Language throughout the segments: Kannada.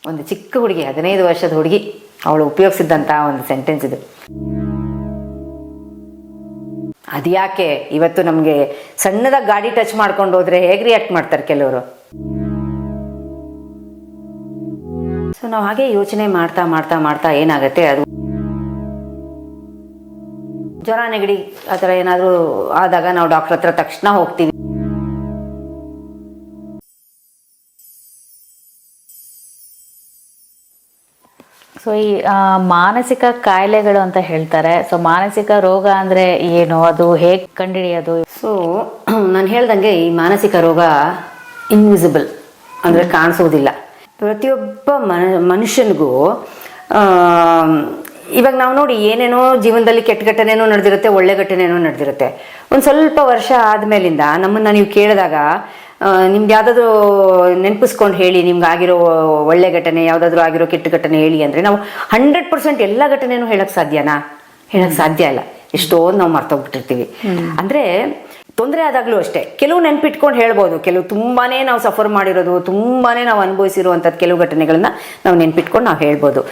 ಒಂದು ಚಿಕ್ಕ ಹುಡುಗಿ, 15 ವರ್ಷದ ಹುಡುಗಿ, ಅವಳು ಉಪಯೋಗಿಸಿದ್ದಂಥ ಒಂದು ಸೆಂಟೆನ್ಸ್ ಇದು. ಅದ್ಯಾಕೆ ಇವತ್ತು ನಮಗೆ ಸಣ್ಣದಾಗಿ ಗಾಡಿ ಟಚ್ ಮಾಡ್ಕೊಂಡು ಹೋದ್ರೆ ಹೇಗೆ ರಿಯಾಕ್ಟ್ ಮಾಡ್ತಾರೆ ಕೆಲವರು. ಸೊ ನಾವು ಹಾಗೆ ಯೋಚನೆ ಮಾಡ್ತಾ ಮಾಡ್ತಾ ಮಾಡ್ತಾ ಏನಾಗುತ್ತೆ, ಅದು ಜ್ವರ ನೆಗಡಿ ಆ ಥರ ಏನಾದರೂ ಆದಾಗ ನಾವು ಡಾಕ್ಟರ್ ಹತ್ರ ತಕ್ಷಣ ಹೋಗ್ತೀವಿ. ಸೊ ಈ ಮಾನಸಿಕ ಕಾಯಿಲೆಗಳು ಅಂತ ಹೇಳ್ತಾರೆ. ಸೊ ಮಾನಸಿಕ ರೋಗ ಅಂದ್ರೆ ಏನು, ಅದು ಹೇಗೆ ಕಂಡುಹಿಡಿಯೋದು? ಸೊ ನಾನು ಹೇಳ್ದಂಗೆ ಈ ಮಾನಸಿಕ ರೋಗ ಇನ್ವಿಸಿಬಲ್, ಅಂದರೆ ಕಾಣಿಸೋದಿಲ್ಲ. ಪ್ರತಿಯೊಬ್ಬ ಮನುಷ್ಯನಿಗೂ ಇವಾಗ ನಾವು ನೋಡಿ ಏನೇನೋ ಜೀವನದಲ್ಲಿ ಕೆಟ್ಟ ಘಟನೆನೂ ನಡೆದಿರುತ್ತೆ, ಒಳ್ಳೆ ಘಟನೆನೂ ನಡೆದಿರುತ್ತೆ. ಒಂದು ಸ್ವಲ್ಪ ವರ್ಷ ಆದಮೇಲಿಂದ ನಮ್ಮನ್ನು ನೀವು ಕೇಳಿದಾಗ ನಿಮ್ದು ಯಾವುದಾದ್ರೂ ನೆನಪಿಸ್ಕೊಂಡು ಹೇಳಿ, ನಿಮ್ಗೆ ಆಗಿರೋ ಒಳ್ಳೆ ಘಟನೆ, ಯಾವುದಾದ್ರೂ ಆಗಿರೋ ಕೆಟ್ಟ ಘಟನೆ ಹೇಳಿ ಅಂದರೆ ನಾವು 100% ಎಲ್ಲ ಘಟನೆನೂ ಹೇಳಕ್ಕೆ ಸಾಧ್ಯನಾ? ಹೇಳಕ್ಕೆ ಸಾಧ್ಯ ಇಲ್ಲ. ಎಷ್ಟೊಂದು ನಾವು ಮರ್ತೋಗ್ಬಿಟ್ಟಿರ್ತೀವಿ. ಅಂದರೆ ತೊಂದರೆ ಆದಾಗಲೂ ಅಷ್ಟೇ ಕೆಲವು ನೆನ್ಪಿಟ್ಕೊಂಡು ಹೇಳ್ಬೋದು, ಕೆಲವು ತುಂಬಾನೇ ನಾವು ಸಫರ್ ಮಾಡಿರೋದು, ತುಂಬಾನೇ ನಾವು ಅನುಭವಿಸಿರುವಂಥದ್ದು ಕೆಲವು ಘಟನೆಗಳನ್ನ ನಾವು ನೆನ್ಪಿಟ್ಕೊಂಡು ನಾವು ಹೇಳ್ಬೋದು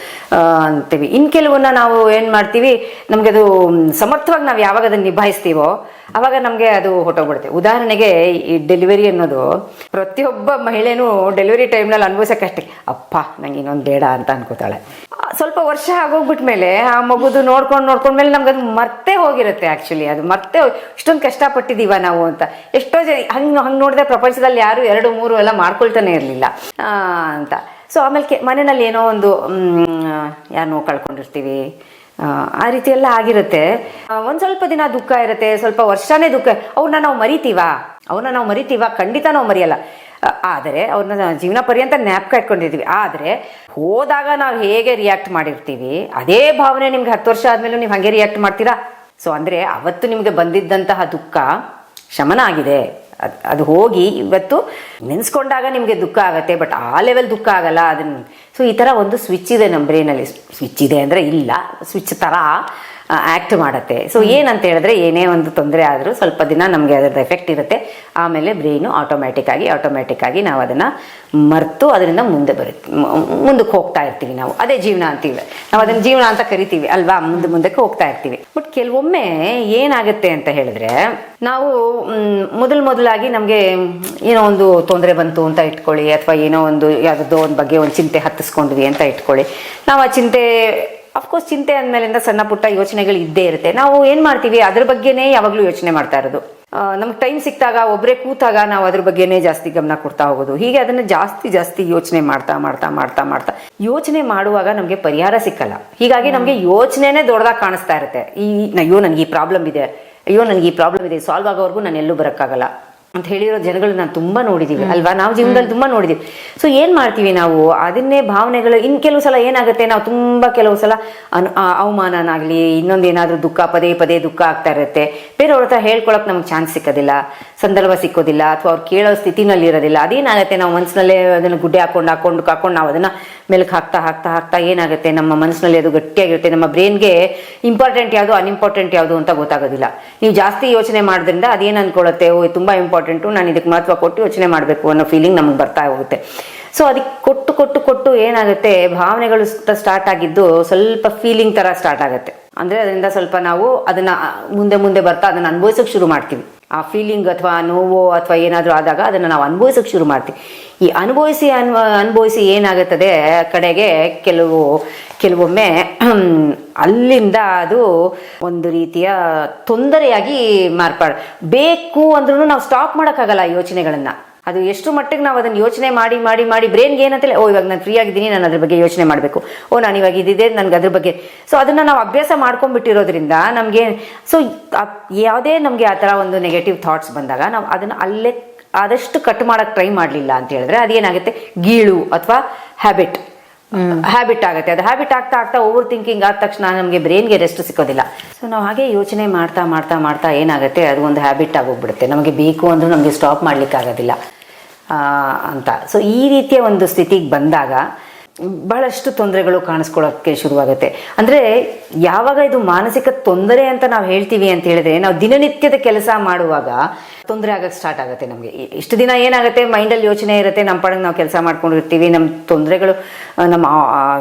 ಅಂತೀವಿ. ಇನ್ನು ಕೆಲವನ್ನ ನಾವು ಏನು ಮಾಡ್ತೀವಿ, ನಮಗೆ ಅದು ಸಮರ್ಥವಾಗಿ ನಾವು ಯಾವಾಗ ಅದನ್ನು ನಿಭಾಯಿಸ್ತೀವೋ ಅವಾಗ ನಮಗೆ ಅದು ಹೊಟ್ಟೋಗ್ಬಿಡುತ್ತೆ. ಉದಾಹರಣೆಗೆ ಈ ಡೆಲಿವರಿ ಅನ್ನೋದು ಪ್ರತಿಯೊಬ್ಬ ಮಹಿಳೆನೂ ಡೆಲಿವರಿ ಟೈಮ್ನಲ್ಲಿ ಅನುಭವಿಸೋಕ್ಕಷ್ಟೇ, ಅಪ್ಪ ನಂಗೆ ಇನ್ನೊಂದು ಬೇಡ ಅಂತ ಅನ್ಕೋತಾಳೆ. ಸ್ವಲ್ಪ ವರ್ಷ ಆಗೋಗ್ಬಿಟ್ಮೇಲೆ ಆ ಮಗುದು ನೋಡ್ಕೊಂಡ್ಮೇಲೆ ನಮ್ಗೆ ಅದು ಮರ್ತೇ ಹೋಗಿರುತ್ತೆ. ಆ್ಯಕ್ಚುಲಿ ಅದು ಮರ್ತೇ ಇಷ್ಟೊಂದು ಕಷ್ಟಪಟ್ಟಿದ್ದೀವ ನಾವು ಅಂತ. ಎಷ್ಟೋ ಜನ ಹಂಗೆ ನೋಡಿದ್ರೆ ಪ್ರಪಂಚದಲ್ಲಿ ಯಾರು 2, 3 ಎಲ್ಲ ಮಾಡ್ಕೊಳ್ತಾನೆ ಇರಲಿಲ್ಲ ಅಂತ. ಸೊ ಆಮೇಲೆ ಮನೆಯಲ್ಲಿ ಏನೋ ಒಂದು ಯಾರನ್ನೋ ಕಳ್ಕೊಂಡಿರ್ತೀವಿ, ಆ ರೀತಿ ಎಲ್ಲ ಆಗಿರುತ್ತೆ. ಒಂದು ಸ್ವಲ್ಪ ದಿನ ದುಃಖ ಇರುತ್ತೆ, ಸ್ವಲ್ಪ ವರ್ಷನೇ ದುಃಖ. ಅವ್ರನ್ನ ನಾವು ಮರಿತೀವ? ಖಂಡಿತ ನಾವು ಮರೆಯಲ್ಲ. ಆದರೆ ಅವ್ರನ್ನ ಜೀವನ ಪರ್ಯಂತ ಜ್ಞಾಪಕ ಇಟ್ಕೊಂಡಿರ್ತೀವಿ. ಆದರೆ ಹೋದಾಗ ನಾವು ಹೇಗೆ ರಿಯಾಕ್ಟ್ ಮಾಡಿರ್ತೀವಿ ಅದೇ ಭಾವನೆ ನಿಮ್ಗೆ 10 ವರ್ಷ ಆದಮೇಲೂ ನೀವು ಹಾಗೆ ರಿಯಾಕ್ಟ್ ಮಾಡ್ತೀರಾ? ಸೊ ಅಂದರೆ ಅವತ್ತು ನಿಮಗೆ ಬಂದಿದ್ದಂತಹ ದುಃಖ ಶಮನ ಆಗಿದೆ, ಅದು ಹೋಗಿ ಇವತ್ತು ನೆನೆಸ್ಕೊಂಡಾಗ ನಿಮಗೆ ದುಃಖ ಆಗುತ್ತೆ, ಬಟ್ ಆ ಲೆವೆಲ್ ದುಃಖ ಆಗಲ್ಲ ಅದನ್ನು. ಸೊ ಈ ಥರ ಒಂದು ಸ್ವಿಚ್ ಇದೆ ನಮ್ಮ ಬ್ರೈನಲ್ಲಿ. ಸ್ವಿಚ್ ಇದೆ ಅಂದರೆ ಇಲ್ಲ, ಸ್ವಿಚ್ ಥರ ಆ್ಯಕ್ಟ್ ಮಾಡುತ್ತೆ. ಸೊ ಏನಂತ ಹೇಳಿದ್ರೆ, ಏನೇ ಒಂದು ತೊಂದರೆ ಆದರೂ ಸ್ವಲ್ಪ ದಿನ ನಮಗೆ ಅದರದ್ದು ಎಫೆಕ್ಟ್ ಇರುತ್ತೆ. ಆಮೇಲೆ ಬ್ರೈನು ಆಟೋಮ್ಯಾಟಿಕ್ ಆಗಿ ನಾವು ಅದನ್ನು ಮರೆತು ಅದರಿಂದ ಮುಂದಕ್ಕೆ ಹೋಗ್ತಾ ಇರ್ತೀವಿ. ನಾವು ಅದೇ ಜೀವನ ಅಂತೀವಿ, ನಾವು ಅದನ್ನು ಜೀವನ ಅಂತ ಕರಿತೀವಿ ಅಲ್ವಾ. ಮುಂದಕ್ಕೆ ಹೋಗ್ತಾ ಇರ್ತೀವಿ. ಬಟ್ ಕೆಲವೊಮ್ಮೆ ಏನಾಗುತ್ತೆ ಅಂತ ಹೇಳಿದ್ರೆ, ನಾವು ಮೊದಲಾಗಿ ನಮಗೆ ಏನೋ ಒಂದು ತೊಂದರೆ ಬಂತು ಅಂತ ಇಟ್ಕೊಳ್ಳಿ, ಅಥವಾ ಏನೋ ಒಂದು ಯಾವುದೋ ಒಂದು ಬಗ್ಗೆ ಒಂದು ಚಿಂತೆ ಹತ್ತಿಸ್ಕೊಂಡ್ವಿ ಅಂತ ಇಟ್ಕೊಳ್ಳಿ. ನಾವು ಆ ಚಿಂತೆ, ಅಫ್ಕೋರ್ಸ್ ಚಿಂತೆ ಅಂದಮೇಲಿಂದ ಸಣ್ಣ ಪುಟ್ಟ ಯೋಚನೆಗಳು ಇದ್ದೇ ಇರುತ್ತೆ. ನಾವು ಏನು ಮಾಡ್ತೀವಿ, ಅದ್ರ ಬಗ್ಗೆನೇ ಯಾವಾಗಲೂ ಯೋಚನೆ ಮಾಡ್ತಾ ಇರೋದು. ನಮ್ಗೆ ಟೈಮ್ ಸಿಕ್ತಾಗ, ಒಬ್ಬರೇ ಕೂತಾಗ ನಾವು ಅದ್ರ ಬಗ್ಗೆನೇ ಜಾಸ್ತಿ ಗಮನ ಕೊಡ್ತಾ ಹೋಗೋದು. ಹೀಗೆ ಅದನ್ನು ಜಾಸ್ತಿ ಯೋಚನೆ ಮಾಡ್ತಾ ಯೋಚನೆ ಮಾಡುವಾಗ ನಮಗೆ ಪರಿಹಾರ ಸಿಕ್ಕಲ್ಲ. ಹೀಗಾಗಿ ನಮಗೆ ಯೋಚನೆನೇ ದೊಡ್ಡದಾಗಿ ಕಾಣಿಸ್ತಾ ಇರುತ್ತೆ. ಅಯ್ಯೋ ನನಗೆ ಈ ಪ್ರಾಬ್ಲಮ್ ಇದೆ, ಸಾಲ್ವ್ ಆಗೋವರೆಗೂ ನಾನು ಎಲ್ಲೂ ಬರೋಕ್ಕಾಗಲ್ಲ ಅಂತ ಹೇಳಿರೋ ಜನಗಳು ನಾನು ತುಂಬ ನೋಡಿದ್ದೀವಿ ಅಲ್ವಾ. ನಾವು ಜೀವನದಲ್ಲಿ ತುಂಬ ನೋಡಿದ್ದೀವಿ. ಸೊ ಏನು ಮಾಡ್ತೀವಿ ನಾವು, ಅದನ್ನೇ ಭಾವನೆಗಳು. ಇನ್ನು ಕೆಲವು ಸಲ ಏನಾಗುತ್ತೆ, ನಾವು ತುಂಬ ಕೆಲವು ಸಲ ಅವಮಾನನಾಗಲಿ, ಇನ್ನೊಂದೇನಾದರೂ ದುಃಖ, ಪದೇ ದುಃಖ ಆಗ್ತಾ ಇರುತ್ತೆ. ಬೇರೆಯವ್ರ ಹತ್ರ ಹೇಳ್ಕೊಳಕ್ಕೆ ನಮ್ಗೆ ಚಾನ್ಸ್ ಸಿಕ್ಕೋದಿಲ್ಲ, ಸಂದರ್ಭ ಸಿಕ್ಕೋದಿಲ್ಲ, ಅಥವಾ ಅವ್ರು ಕೇಳೋ ಸ್ಥಿತಿನಲ್ಲಿ ಇರೋದಿಲ್ಲ. ಅದೇನಾಗುತ್ತೆ, ನಾವು ಮನಸ್ಸಿನಲ್ಲೇ ಅದನ್ನು ಗುಡ್ಡೆ ಹಾಕೊಂಡು ನಾವು ಅದನ್ನು ಮೆಲುಕು ಹಾಕ್ತಾ ಏನಾಗುತ್ತೆ, ನಮ್ಮ ಮನಸ್ಸಿನಲ್ಲಿ ಅದು ಗಟ್ಟಿಯಾಗಿರುತ್ತೆ. ನಮ್ಮ ಬ್ರೈನ್ಗೆ ಇಂಪಾರ್ಟೆಂಟ್ ಯಾವುದು, ಅನ್ಇಂಪಾರ್ಟೆಂಟ್ ಯಾವುದು ಅಂತ ಗೊತ್ತಾಗೋದಿಲ್ಲ. ನೀವು ಜಾಸ್ತಿ ಯೋಚನೆ ಮಾಡೋದ್ರಿಂದ ಅದೇನು ಅನ್ಕೊಳ್ಳುತ್ತೆ, ಓ ತುಂಬ ಇಂಪಾರ್ಟೆಂಟು, ನಾನು ಇದಕ್ಕೆ ಮಹತ್ವ ಕೊಟ್ಟು ಯೋಚನೆ ಮಾಡಬೇಕು ಅನ್ನೋ ಫೀಲಿಂಗ್ ನಮ್ಗೆ ಬರ್ತಾ ಹೋಗುತ್ತೆ. ಸೊ ಅದಕ್ಕೆ ಕೊಟ್ಟು ಏನಾಗುತ್ತೆ, ಭಾವನೆಗಳು ಸ್ಟಾರ್ಟ್ ಆಗಿದ್ದು ಸ್ವಲ್ಪ ಫೀಲಿಂಗ್ ಥರ ಸ್ಟಾರ್ಟ್ ಆಗುತ್ತೆ. ಅಂದರೆ ಅದರಿಂದ ಸ್ವಲ್ಪ ನಾವು ಅದನ್ನು ಮುಂದೆ ಬರ್ತಾ ಅದನ್ನು ಅನುಭವಿಸೋಕೆ ಶುರು ಮಾಡ್ತೀವಿ. ಆ ಫೀಲಿಂಗ್ ಅಥವಾ ನೋವು ಅಥವಾ ಏನಾದರೂ ಆದಾಗ ಅದನ್ನು ನಾವು ಅನುಭವಿಸೋಕೆ ಶುರು ಮಾಡ್ತೀವಿ. ಈ ಅನುಭವಿಸಿ ಏನಾಗುತ್ತದೆ ಕಡೆಗೆ ಕೆಲವೊಮ್ಮೆ ಅಲ್ಲಿಂದ ಅದು ಒಂದು ರೀತಿಯ ತೊಂದರೆಯಾಗಿ ಬೇಕು ಅಂದ್ರೂ ನಾವು ಸ್ಟಾಪ್ ಮಾಡೋಕ್ಕಾಗಲ್ಲ ಆ ಯೋಚನೆಗಳನ್ನು. ಅದು ಎಷ್ಟು ಮಟ್ಟಿಗೆ ನಾವು ಅದನ್ನು ಯೋಚನೆ ಮಾಡಿ ಬ್ರೈನ್ಗೆ ಏನಂತಲೇ, ಇವಾಗ ನಾನು ಫ್ರೀ ಆಗಿದ್ದೀನಿ, ನಾನು ಅದ್ರ ಬಗ್ಗೆ ಯೋಚನೆ ಮಾಡಬೇಕು, ನಾನು ಇವಾಗ ಇದಿದೆ ನನಗೆ ಅದ್ರ ಬಗ್ಗೆ. ಸೊ ಅದನ್ನು ನಾವು ಅಭ್ಯಾಸ ಮಾಡ್ಕೊಂಡ್ಬಿಟ್ಟಿರೋದ್ರಿಂದ ನಮಗೆ, ಸೊ ಯಾವುದೇ ನಮಗೆ ಆ ಥರ ಒಂದು ನೆಗೆಟಿವ್ ಥಾಟ್ಸ್ ಬಂದಾಗ ನಾವು ಅದನ್ನು ಅಲ್ಲೇ ಆದಷ್ಟು ಕಟ್ ಮಾಡೋಕ್ಕೆ ಟ್ರೈ ಮಾಡಲಿಲ್ಲ ಅಂತ ಹೇಳಿದ್ರೆ ಅದೇನಾಗುತ್ತೆ, ಗೀಳು ಅಥವಾ ಹ್ಯಾಬಿಟ್ ಆಗುತ್ತೆ. ಅದು ಹ್ಯಾಬಿಟ್ ಆಗ್ತಾ ಓವರ್ ಥಿಂಕಿಂಗ್ ಆದ ತಕ್ಷಣ ನಮಗೆ ಬ್ರೈನ್ಗೆ ರೆಸ್ಟ್ ಸಿಕ್ಕೋದಿಲ್ಲ. ಸೊ ನಾವು ಹಾಗೆ ಯೋಚನೆ ಮಾಡ್ತಾ ಏನಾಗುತ್ತೆ, ಅದು ಒಂದು ಹ್ಯಾಬಿಟ್ ಆಗೋಗ್ಬಿಡುತ್ತೆ. ನಮಗೆ ಬೇಕು ಅಂದ್ರೂ ನಮಗೆ ಸ್ಟಾಪ್ ಮಾಡಲಿಕ್ಕಾಗೋದಿಲ್ಲ ಅಂತ. ಸೊ ಈ ರೀತಿಯ ಒಂದು ಸ್ಥಿತಿಗೆ ಬಂದಾಗ ಬಹಳಷ್ಟು ತೊಂದರೆಗಳು ಕಾಣಿಸ್ಕೊಳ್ಳೋಕ್ಕೆ ಶುರುವಾಗುತ್ತೆ. ಅಂದರೆ ಯಾವಾಗ ಇದು ಮಾನಸಿಕ ತೊಂದರೆ ಅಂತ ನಾವು ಹೇಳ್ತೀವಿ ಅಂತ ಹೇಳಿದ್ರೆ, ನಾವು ದಿನನಿತ್ಯದ ಕೆಲಸ ಮಾಡುವಾಗ ತೊಂದರೆ ಆಗಕ್ಕೆ ಸ್ಟಾರ್ಟ್ ಆಗುತ್ತೆ ನಮಗೆ. ಇಷ್ಟು ದಿನ ಏನಾಗುತ್ತೆ, ಮೈಂಡಲ್ಲಿ ಯೋಚನೆ ಇರುತ್ತೆ, ನಮ್ಮ ಪಾಡಿಗೆ ನಾವು ಕೆಲಸ ಮಾಡ್ಕೊಂಡಿರ್ತೀವಿ, ನಮ್ಮ ತೊಂದರೆಗಳು ನಮ್ಮ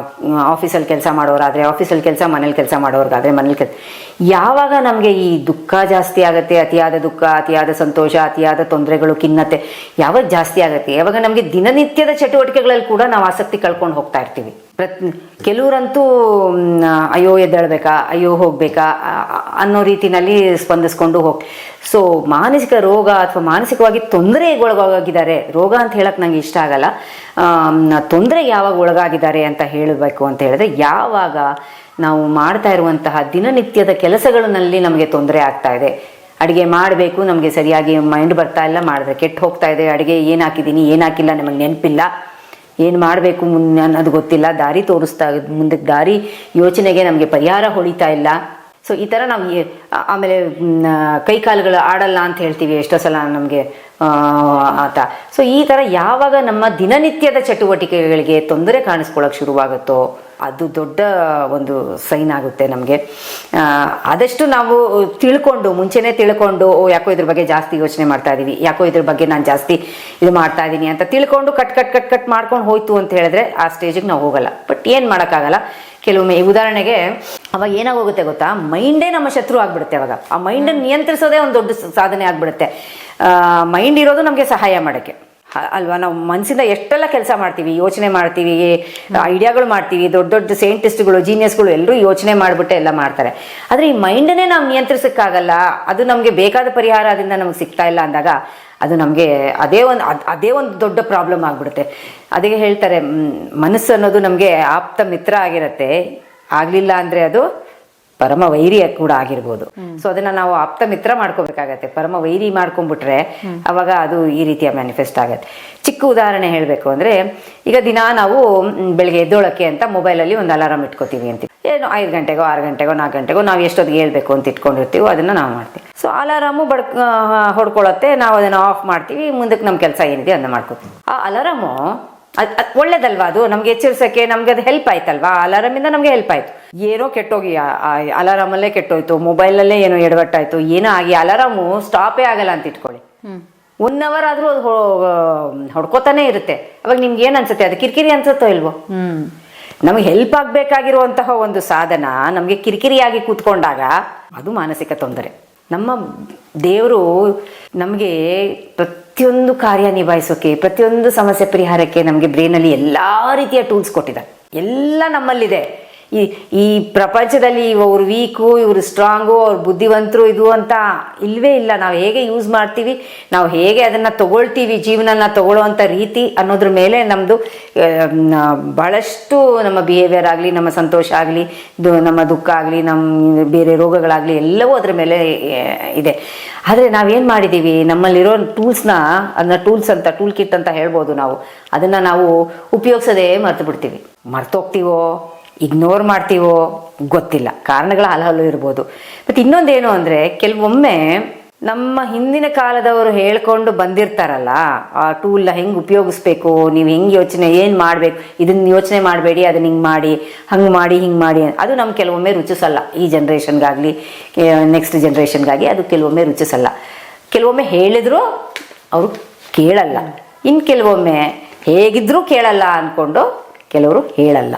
ಆಫೀಸಲ್ಲಿ ಕೆಲಸ ಮಾಡೋರಾದರೆ ಆಫೀಸಲ್ಲಿ ಕೆಲಸ, ಮನೇಲಿ ಕೆಲಸ ಮಾಡೋರ್ಗಾದರೆ ಮನೇಲಿ ಕೆಲಸ. ಯಾವಾಗ ನಮಗೆ ಈ ದುಃಖ ಜಾಸ್ತಿ ಆಗುತ್ತೆ, ಅತಿಯಾದ ದುಃಖ, ಅತಿಯಾದ ಸಂತೋಷ, ಅತಿಯಾದ ತೊಂದರೆಗಳು, ಖಿನ್ನತೆ ಯಾವಾಗ ಜಾಸ್ತಿ ಆಗುತ್ತೆ, ಯಾವಾಗ ನಮಗೆ ದಿನನಿತ್ಯದ ಚಟುವಟಿಕೆಗಳಲ್ಲಿ ಕೂಡ ನಾವು ಆಸಕ್ತಿ ಕಳ್ಕೊಂಡು ಹೋಗ್ತಾ ಇರ್ತೀವಿ. ಕೆಲವರಂತೂ ಅಯ್ಯೋ ಎದ್ದೇಳ್ಬೇಕಾ, ಅಯ್ಯೋ ಹೋಗ್ಬೇಕಾ ಅನ್ನೋ ರೀತಿನಲ್ಲಿ ಸ್ಪಂದಿಸ್ಕೊಂಡು ಸೊ ಮಾನಸಿಕ ರೋಗ ಅಥವಾ ಮಾನಸಿಕವಾಗಿ ತೊಂದರೆಗೆ ಒಳಗಾಗಿದ್ದಾರೆ, ರೋಗ ಅಂತ ಹೇಳಕ್ ನಂಗೆ ಇಷ್ಟ ಆಗಲ್ಲ, ತೊಂದರೆಗೆ ಯಾವಾಗ ಒಳಗಾಗಿದ್ದಾರೆ ಅಂತ ಹೇಳಬೇಕು ಅಂತ ಹೇಳಿದ್ರೆ, ಯಾವಾಗ ನಾವು ಮಾಡ್ತಾ ಇರುವಂತಹ ದಿನನಿತ್ಯದ ಕೆಲಸಗಳಲ್ಲಿ ನಮಗೆ ತೊಂದರೆ ಆಗ್ತಾ ಇದೆ. ಅಡುಗೆ ಮಾಡಬೇಕು, ನಮಗೆ ಸರಿಯಾಗಿ ಮೈಂಡ್ ಬರ್ತಾ ಇಲ್ಲ, ಮಾಡಿದ್ರೆ ಕೆಟ್ಟು ಹೋಗ್ತಾ ಇದೆ, ಅಡುಗೆ ಏನು ಹಾಕಿದ್ದೀನಿ ಏನು ಹಾಕಿಲ್ಲ ನಮಗೆ ನೆನಪಿಲ್ಲ, ಏನು ಮಾಡಬೇಕು ಮುನ್ನ ಅನ್ನೋದು ಗೊತ್ತಿಲ್ಲ, ದಾರಿ ತೋರಿಸ್ತಾ ಮುಂದಕ್ಕೆ ದಾರಿ ಯೋಚನೆಗೆ ನಮಗೆ ಪರಿಹಾರ ಹೊಳಿತಾ ಇಲ್ಲ. ಸೊ ಈ ಥರ ನಾವು ಆಮೇಲೆ ಕೈಕಾಲುಗಳು ಆಡಲ್ಲ ಅಂತ ಹೇಳ್ತೀವಿ ಎಷ್ಟೋ ಸಲ ನಮಗೆ ಆತ. ಸೊ ಈ ಥರ ಯಾವಾಗ ನಮ್ಮ ದಿನನಿತ್ಯದ ಚಟುವಟಿಕೆಗಳಿಗೆ ತೊಂದರೆ ಕಾಣಿಸ್ಕೊಳ್ಳೋಕೆ ಶುರುವಾಗುತ್ತೋ ಅದು ದೊಡ್ಡ ಒಂದು ಸೈನ್ ಆಗುತ್ತೆ ನಮಗೆ. ಆದಷ್ಟು ನಾವು ಮುಂಚೆನೇ ತಿಳ್ಕೊಂಡು ಯಾಕೋ ಇದ್ರ ಬಗ್ಗೆ ಜಾಸ್ತಿ ಯೋಚನೆ ಮಾಡ್ತಾ ಇದ್ದೀವಿ, ಯಾಕೋ ಇದ್ರ ಬಗ್ಗೆ ನಾನು ಜಾಸ್ತಿ ಇದು ಮಾಡ್ತಾ ಇದ್ದೀನಿ ಅಂತ ತಿಳ್ಕೊಂಡು ಕಟ್ ಮಾಡ್ಕೊಂಡು ಹೋಯ್ತು ಅಂತ ಹೇಳಿದ್ರೆ ಆ ಸ್ಟೇಜಿಗೆ ನಾವು ಹೋಗಲ್ಲ. ಬಟ್ ಏನು ಮಾಡೋಕ್ಕಾಗಲ್ಲ. ಕೆಲವೊಮ್ಮೆ ಉದಾಹರಣೆಗೆ ಅವಾಗ ಏನಾಗೋಗುತ್ತೆ ಗೊತ್ತಾ, ಮೈಂಡೇ ನಮ್ಮ ಶತ್ರು ಆಗ್ಬಿಡುತ್ತೆ. ಅವಾಗ ಆ ಮೈಂಡನ್ನು ನಿಯಂತ್ರಿಸೋದೇ ಒಂದು ದೊಡ್ಡ ಸಾಧನೆ ಆಗ್ಬಿಡುತ್ತೆ. ಮೈಂಡ್ ಇರೋದು ನಮಗೆ ಸಹಾಯ ಮಾಡೋಕ್ಕೆ ಅಲ್ವಾ. ನಾವು ಮನಸ್ಸಿಂದ ಎಷ್ಟೆಲ್ಲ ಕೆಲಸ ಮಾಡ್ತೀವಿ, ಯೋಚನೆ ಮಾಡ್ತೀವಿ, ಐಡಿಯಾಗಳು ಮಾಡ್ತೀವಿ, ದೊಡ್ಡ ದೊಡ್ಡ ಸೈಂಟಿಸ್ಟ್ಗಳು, ಜೀನಿಯಸ್ಗಳು ಎಲ್ಲರೂ ಯೋಚನೆ ಮಾಡಿಬಿಟ್ಟು ಎಲ್ಲ ಮಾಡ್ತಾರೆ. ಆದರೆ ಈ ಮೈಂಡನ್ನೇ ನಾವು ನಿಯಂತ್ರಿಸೋಕ್ಕಾಗಲ್ಲ, ಅದು ನಮಗೆ ಬೇಕಾದ ಪರಿಹಾರ ಅದರಿಂದ ನಮಗೆ ಸಿಗ್ತಾ ಇಲ್ಲ ಅಂದಾಗ ಅದು ನಮಗೆ ಅದೇ ಒಂದು ದೊಡ್ಡ ಪ್ರಾಬ್ಲಮ್ ಆಗ್ಬಿಡುತ್ತೆ. ಅದಕ್ಕೆ ಹೇಳ್ತಾರೆ, ಮನಸ್ಸು ಅನ್ನೋದು ನಮಗೆ ಆಪ್ತ ಮಿತ್ರ ಆಗಿರುತ್ತೆ, ಆಗಲಿಲ್ಲ ಅಂದರೆ ಅದು ಪರಮ ವೈರಿ ಕೂಡ ಆಗಿರ್ಬೋದು. ಸೊ ಅದನ್ನ ನಾವು ಆಪ್ತ ಮಿತ್ರ ಮಾಡ್ಕೋಬೇಕಾಗತ್ತೆ. ಪರಮ ವೈರಿ ಮಾಡ್ಕೊಂಡ್ಬಿಟ್ರೆ ಅವಾಗ ಅದು ಈ ರೀತಿಯ ಮ್ಯಾನಿಫೆಸ್ಟ್ ಆಗತ್ತೆ. ಚಿಕ್ಕ ಉದಾಹರಣೆ ಹೇಳಬೇಕು ಅಂದರೆ, ಈಗ ದಿನ ನಾವು ಬೆಳಗ್ಗೆ ಎದ್ದೋಳಕ್ಕೆ ಅಂತ ಮೊಬೈಲಲ್ಲಿ ಒಂದು ಅಲಾರಾಮ್ ಇಟ್ಕೋತೀವಿ ಅಂತೀವಿ. ಏನು 5 ಗಂಟೆಗೋ 6 ಗಂಟೆಗೋ 4 ಗಂಟೆಗೋ ನಾವು ಎಷ್ಟೊತ್ತಿಗೆ ಹೇಳ್ಬೇಕು ಅಂತ ಇಟ್ಕೊಂಡಿರ್ತೀವೋ ಅದನ್ನು ನಾವು ಮಾಡ್ತೀವಿ. ಸೊ ಅಲಾರಾಮು ಹೊಡ್ಕೊಳ್ಳುತ್ತೆ, ನಾವು ಅದನ್ನು ಆಫ್ ಮಾಡ್ತೀವಿ, ಮುಂದಕ್ಕೆ ನಮ್ಮ ಕೆಲಸ ಏನಿದೆ ಅದನ್ನ ಮಾಡ್ಕೋತೀವಿ. ಆ ಅಲಾರಾಮು ಒಳ್ಳೇದಲ್ವಾ, ಅದು ನಮ್ಗೆ ಎಚ್ಚರಿಸಕ್ಕೆ ನಮ್ಗೆ ಅದು ಹೆಲ್ಪ್ ಆಯ್ತಲ್ವಾ. ಅಲಾರಾಮಿಂದ ನಮ್ಗೆ ಹೆಲ್ಪ್ ಆಯ್ತು. ಏನೋ ಕೆಟ್ಟೋಗಿ ಅಲಾರಾಮಲ್ಲೇ ಕೆಟ್ಟೋಯ್ತು, ಮೊಬೈಲಲ್ಲೇ ಏನೋ ಎಡವಟ್ಟಾಯ್ತು, ಏನೋ ಆಗಿ ಅಲಾರಾಮು ಸ್ಟಾಪೇ ಆಗಲ್ಲ ಅಂತ ಇಟ್ಕೊಳ್ಳಿ, 1 hour ಆದ್ರೂ ಅದು ಹೊಡ್ಕೋತಾನೆ ಇರುತ್ತೆ. ಅವಾಗ ನಿಮ್ಗೆ ಏನ್ ಅನ್ಸುತ್ತೆ, ಅದು ಕಿರಿಕಿರಿ ಅನ್ಸುತ್ತೋ ಇಲ್ವೋ? ನಮ್ಗೆ ಹೆಲ್ಪ್ ಆಗ್ಬೇಕಾಗಿರುವಂತಹ ಒಂದು ಸಾಧನ ನಮ್ಗೆ ಕಿರಿಕಿರಿಯಾಗಿ ಕೂತ್ಕೊಂಡಾಗ ಅದು ಮಾನಸಿಕ ತೊಂದರೆ. ನಮ್ಮ ದೇವರು ನಮಗೆ ಪ್ರತಿಯೊಂದು ಕಾರ್ಯ ನಿಭಾಯಿಸೋಕೆ, ಪ್ರತಿಯೊಂದು ಸಮಸ್ಯೆ ಪರಿಹಾರಕ್ಕೆ ನಮಗೆ ಬ್ರೈನಲ್ಲಿ ಎಲ್ಲಾ ರೀತಿಯ ಟೂಲ್ಸ್ ಕೊಟ್ಟಿದ್ದಾರೆ. ಎಲ್ಲ ನಮ್ಮಲ್ಲಿದೆ. ಈ ಪ್ರಪಂಚದಲ್ಲಿ ಇವರು ವೀಕು, ಇವರು ಸ್ಟ್ರಾಂಗು, ಅವ್ರು ಬುದ್ಧಿವಂತರು ಇದು ಅಂತ ಇಲ್ವೇ ಇಲ್ಲ. ನಾವು ಹೇಗೆ ಯೂಸ್ ಮಾಡ್ತೀವಿ, ನಾವು ಹೇಗೆ ಅದನ್ನ ತಗೊಳ್ತೀವಿ, ಜೀವನನ ತಗೊಳ್ಳುವಂಥ ರೀತಿ ಅನ್ನೋದ್ರ ಮೇಲೆ ನಮ್ಮದು ಬಹಳಷ್ಟು ನಮ್ಮ ಬಿಹೇವಿಯರ್ ಆಗಲಿ, ನಮ್ಮ ಸಂತೋಷ ಆಗಲಿ, ನಮ್ಮ ದುಃಖ ಆಗಲಿ, ನಮ್ಮ ಬೇರೆ ರೋಗಗಳಾಗಲಿ ಎಲ್ಲವೂ ಅದ್ರ ಮೇಲೆ ಇದೆ. ಆದರೆ ನಾವೇನು ಮಾಡಿದ್ದೀವಿ, ನಮ್ಮಲ್ಲಿರೋ ಟೂಲ್ಸ್ನ, ಅದನ್ನ ಟೂಲ್ಸ್ ಅಂತ, ಟೂಲ್ ಕಿಟ್ ಅಂತ ಹೇಳ್ಬೋದು ನಾವು, ಅದನ್ನು ನಾವು ಉಪಯೋಗಿಸೋದೇ ಮರ್ತು ಬಿಡ್ತೀವಿ. ಮರ್ತೋಗ್ತೀವೋ, ಇಗ್ನೋರ್ ಮಾಡ್ತೀವೋ ಗೊತ್ತಿಲ್ಲ. ಕಾರಣಗಳ ಹಲವು ಇರ್ಬೋದು. ಮತ್ತು ಇನ್ನೊಂದೇನು ಅಂದರೆ, ಕೆಲವೊಮ್ಮೆ ನಮ್ಮ ಹಿಂದಿನ ಕಾಲದವರು ಹೇಳ್ಕೊಂಡು ಬಂದಿರ್ತಾರಲ್ಲ, ಆ ಟೂಲ್ನ ಹೆಂಗೆ ಉಪಯೋಗಿಸ್ಬೇಕು, ನೀವು ಹೆಂಗೆ ಯೋಚನೆ ಏನು ಮಾಡಬೇಕು, ಇದನ್ನ ಯೋಚನೆ ಮಾಡಬೇಡಿ, ಅದನ್ನ ಹಿಂಗೆ ಮಾಡಿ, ಹಂಗೆ ಮಾಡಿ, ಹಿಂಗೆ ಮಾಡಿ, ಅದು ನಮ್ಗೆ ಕೆಲವೊಮ್ಮೆ ರುಚಿಸಲ್ಲ. ಈ ಜನ್ರೇಷನ್ಗಾಗಲಿ ನೆಕ್ಸ್ಟ್ ಜನ್ರೇಷನ್ಗಾಗಿ ಅದು ಕೆಲವೊಮ್ಮೆ ರುಚಿಸಲ್ಲ. ಕೆಲವೊಮ್ಮೆ ಹೇಳಿದ್ರು ಅವರು ಕೇಳಲ್ಲ, ಇನ್ನು ಕೆಲವೊಮ್ಮೆ ಹೇಗಿದ್ರೂ ಕೇಳಲ್ಲ ಅಂದ್ಕೊಂಡು ಕೆಲವರು ಹೇಳಲ್ಲ.